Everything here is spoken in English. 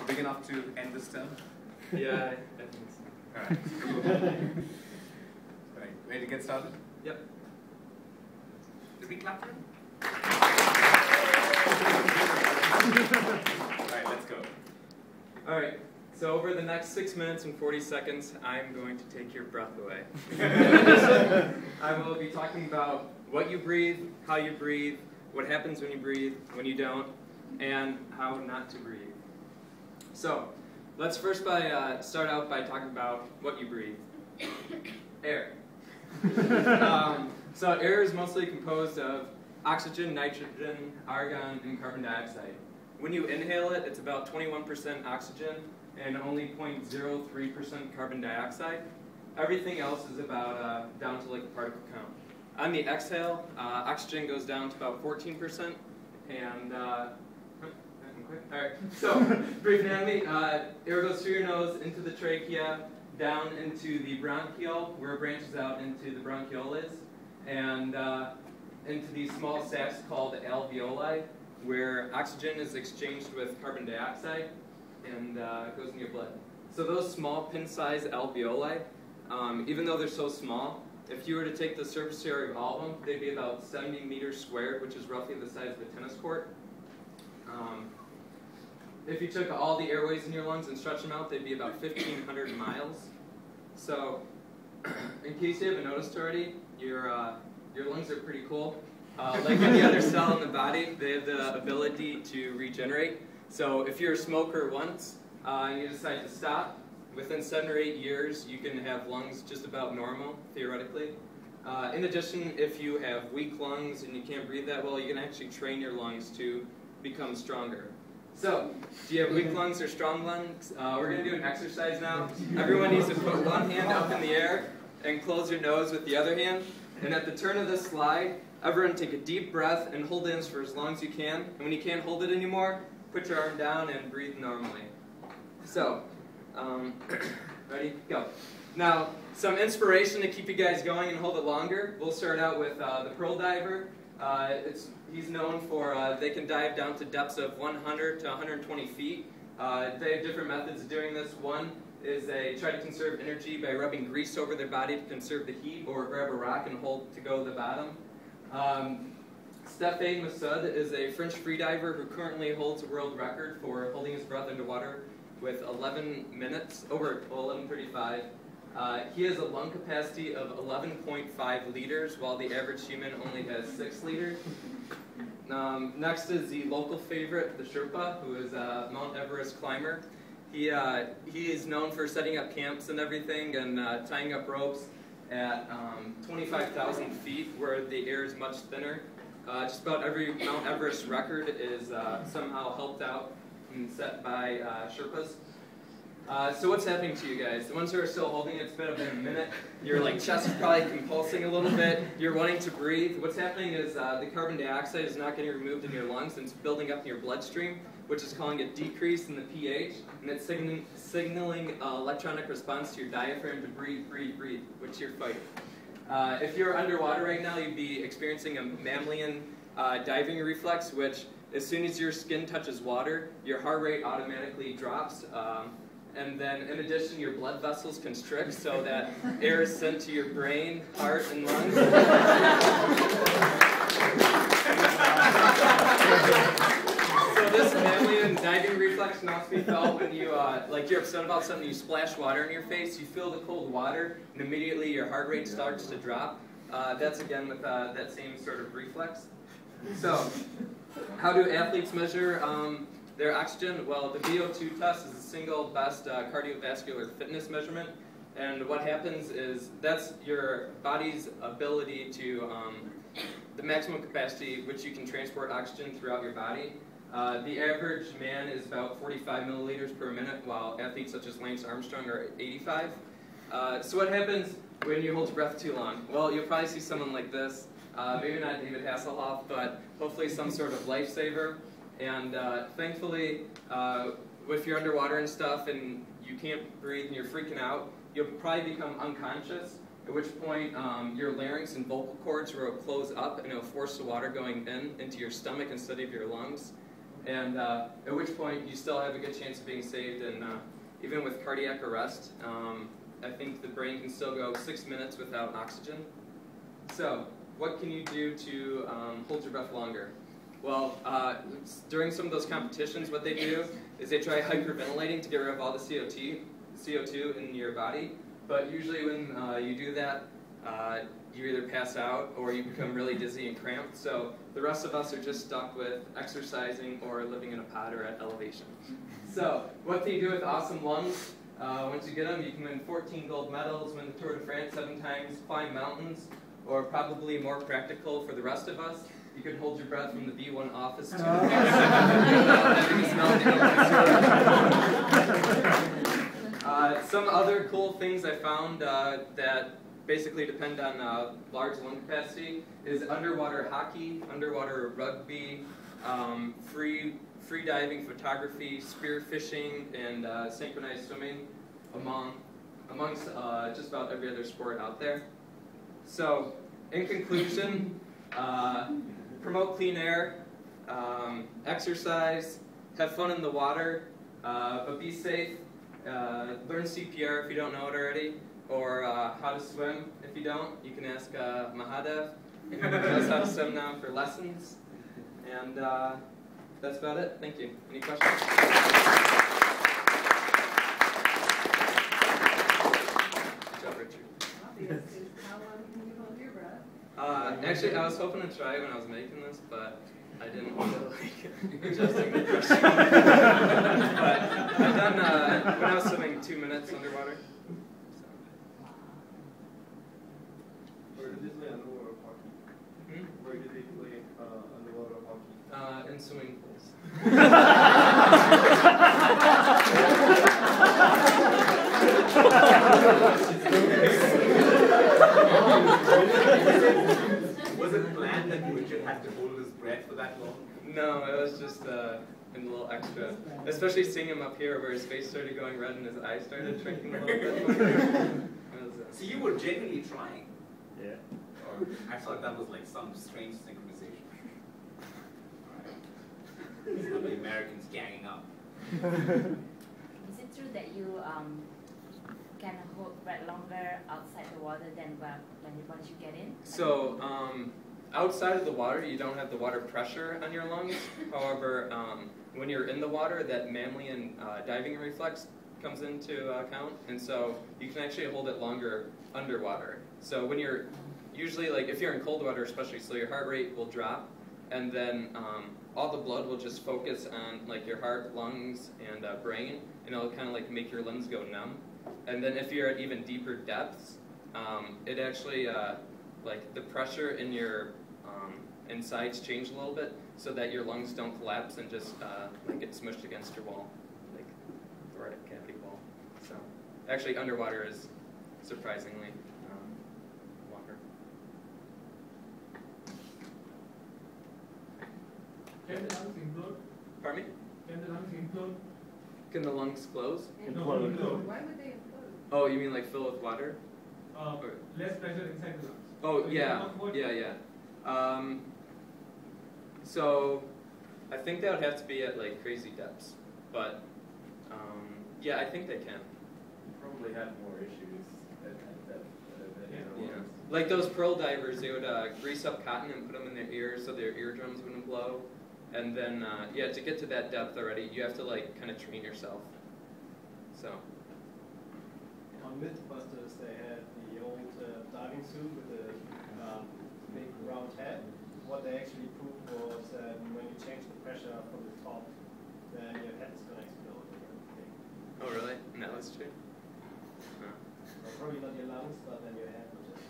big enough to end this term? Yeah, I think so. Alright, cool. Alright, ready to get started? Yep. Did we clap for him? Alright, let's go. Alright, so over the next 6 minutes and 40 seconds, I'm going to take your breath away. I will be talking about what you breathe, how you breathe, what happens when you don't, and how not to breathe. So, let's first start out by talking about what you breathe. Air. So air is mostly composed of oxygen, nitrogen, argon, and carbon dioxide. When you inhale it, it's about 21% oxygen and only 0.03% carbon dioxide. Everything else is about down to like a particle count. On the exhale, oxygen goes down to about 14%, and alright, so brief anatomy. Air goes through your nose, into the trachea, down into the bronchiole, where it branches out into the bronchioles, and into these small sacs called alveoli, where oxygen is exchanged with carbon dioxide, and goes in your blood. So those small pin-sized alveoli, even though they're so small, if you were to take the surface area of all of them, they'd be about 70 meters squared, which is roughly the size of a tennis court. If you took all the airways in your lungs and stretched them out, they'd be about 1,500 miles. So, in case you haven't noticed already, your lungs are pretty cool. Like any other cell in the body, they have the ability to regenerate. So if you're a smoker once and you decide to stop, within 7 or 8 years you can have lungs just about normal, theoretically. In addition, if you have weak lungs and you can't breathe that well, you can actually train your lungs to become stronger. So, do you have weak lungs or strong lungs? We're going to do an exercise now. Everyone needs to put one hand up in the air and close your nose with the other hand. And at the turn of this slide, everyone take a deep breath and hold it in for as long as you can. And when you can't hold it anymore, put your arm down and breathe normally. So, ready? Go. Now, some inspiration to keep you guys going and hold it longer. We'll start out with the pearl diver. He's known for, they can dive down to depths of 100 to 120 feet. They have different methods of doing this. One is they try to conserve energy by rubbing grease over their body to conserve the heat, or grab a rock and hold to go to the bottom. Stéphane Massoud is a French freediver who currently holds a world record for holding his breath underwater with 11 minutes, over 11:35. He has a lung capacity of 11.5 liters, while the average human only has 6 liters. Next is the local favorite, the Sherpa, who is a Mount Everest climber. He is known for setting up camps and everything, and tying up ropes at 25,000 feet, where the air is much thinner. Just about every Mount Everest record is somehow helped out and set by Sherpas. So what's happening to you guys? The ones who are still holding it, it's been about a minute. Your chest is probably convulsing a little bit. You're wanting to breathe. What's happening is the carbon dioxide is not getting removed in your lungs, and it's building up in your bloodstream, which is causing a decrease in the pH, and it's signaling electronic response to your diaphragm to breathe, breathe, breathe, which you're fighting. If you're underwater right now, you'd be experiencing a mammalian diving reflex, which as soon as your skin touches water, your heart rate automatically drops. And then, in addition, your blood vessels constrict so that air is sent to your brain, heart, and lungs. So this mammalian diving reflex can also be felt when you, you're upset about something, you splash water in your face, you feel the cold water, and immediately your heart rate starts to drop. That's again with that same sort of reflex. So, how do athletes measure their oxygen? Well, the VO2 test is the single best cardiovascular fitness measurement, and what happens is that's your body's ability to, the maximum capacity which you can transport oxygen throughout your body. The average man is about 45 milliliters per minute, while athletes such as Lance Armstrong are 85. So what happens when you hold your breath too long? Well, you'll probably see someone like this, maybe not David Hasselhoff, but hopefully some sort of lifesaver. And thankfully, if you're underwater and stuff and you can't breathe and you're freaking out, you'll probably become unconscious, at which point your larynx and vocal cords will close up and it'll force the water going into your stomach instead of your lungs. and at which point you still have a good chance of being saved. And even with cardiac arrest, I think the brain can still go 6 minutes without oxygen. So what can you do to hold your breath longer? Well, during some of those competitions, what they do is they try hyperventilating to get rid of all the CO2 in your body. But usually when you do that, you either pass out or you become really dizzy and cramped. So the rest of us are just stuck with exercising or living in a pod or at elevation. So what can you do with awesome lungs? Once you get them, you can win 14 gold medals, win the Tour de France 7 times, climb mountains, or probably more practical for the rest of us, you can hold your breath from the B1 office to some other cool things I found that basically depend on large lung capacity is underwater hockey, underwater rugby, free diving, photography, spear fishing, and synchronized swimming amongst just about every other sport out there. So, in conclusion, promote clean air, exercise, have fun in the water, but be safe. Learn CPR if you don't know it already, or how to swim if you don't. You can ask Mahadev, who knows how to swim now, for lessons. And that's about it. Thank you. Any questions? Good job, Richard. How long can you hold your breath? Actually, I was hoping to try when I was making this, but I didn't want to adjusting the question. But I've done when I was swimming 2 minutes underwater. Where did they play underwater hockey? Where did they play underwater hockey? In swimming pools. Was it planned that Richard had to hold his breath for that long? No, it was just a little extra. Especially seeing him up here where his face started going red and his eyes started shrinking a little bit more. So you were genuinely trying? Yeah. Or I thought that was like some strange synchronization. Some of the Americans ganging up. Is it true that you can hold breath longer outside the water than once you get in? So, outside of the water, you don't have the water pressure on your lungs. However, when you're in the water, that mammalian diving reflex comes into account, and so you can actually hold it longer underwater. So when you're usually, like, if you're in cold water especially, so your heart rate will drop, and then all the blood will just focus on like your heart, lungs, and brain, and it'll kind of like make your limbs go numb. And then if you're at even deeper depths, it actually like the pressure in your insides change a little bit, so that your lungs don't collapse and just like get smushed against your wall, like thoracic cavity wall. So actually, underwater is surprisingly longer. Can the lungs implode? Pardon me? Can the lungs implode? Can the lungs close? Implode. Why would they implode? Oh, you mean like fill with water? Less pressure inside the lungs. Oh, So yeah, yeah. So I think that would have to be at like crazy depths, but yeah, I think they can. Probably have more issues than Yeah. Like those pearl divers, they would grease up cotton and put them in their ears so their eardrums wouldn't blow. And then, yeah, to get to that depth already, you have to like kind of train yourself. So. On Mythbusters, they had the old diving suit with the big round head. What they actually proved was when you change the pressure from the top, then your head is going to explode. Oh, really? And that was true? Well, probably not your lungs, but then your head will just.